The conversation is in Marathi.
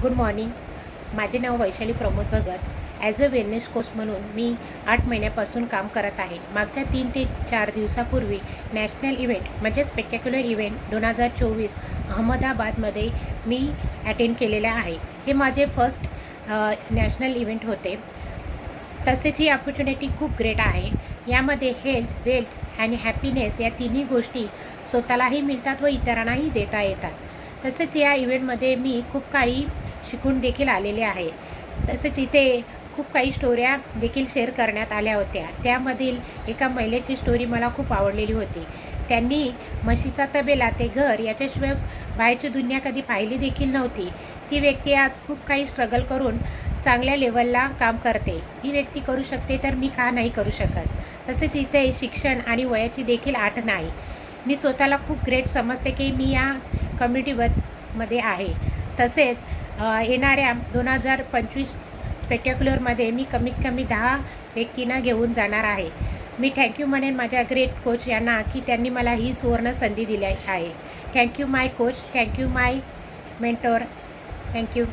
Good morning. माझे नाव Vaishali Pramod Bhagat. As a wellness coach म्हणून मी 8 महिन्यापासून काम करत आहे. मागच्या 3 ते 4 दिवसापूर्वी नॅशनल इव्हेंट म्हणजे स्पेक्टॅक्युलर इव्हेंट 2024 अहमदाबादमध्ये मी अटेंड केलेले आहे. हे माझे फर्स्ट नॅशनल इव्हेंट होते. तसेच ही अपॉर्च्युनिटी खूप ग्रेट आहे. यामध्ये हेल्थ, वेल्थ आणि हॅपीनेस या तिन्ही गोष्टी स्वतःलाही मिळतात व इतरांनाही देता येतात. तसेच या इव्हेंटमध्ये मी खूप काही शिकून देखील आलेले आहे. तसेच इथे खूप काही स्टोऱ्या देखील शेअर करण्यात आल्या होत्या. त्यामधील एका महिलेची स्टोरी मला खूप आवडलेली होती. त्यांनी म्हशीचा तबेला ते घर याच्याशिवाय बाहेरची दुनिया कधी पाहिली देखील नव्हती. ती व्यक्ती आज खूप काही स्ट्रगल करून चांगल्या लेवलला काम करते. ही व्यक्ती करू शकते तर मी का नाही करू शकत. तसेच इथे शिक्षण आणि वयाची देखील अट नाही. मी स्वतःला खूप ग्रेट समजते की मी या कम्युनिटीमध्ये आहे. तसेच येणाऱ्या 2025 स्पेक्टॅक्युलरमध्ये मी कमीत कमी 10 व्यक्तींना घेऊन जाणार आहे. मी थँक्यू म्हणेन माझ्या ग्रेट कोच यांना की त्यांनी मला ही सुवर्ण संधी दिली आहे. थँक्यू माय कोच, थँक्यू माय मेंटॉर, थँक्यू.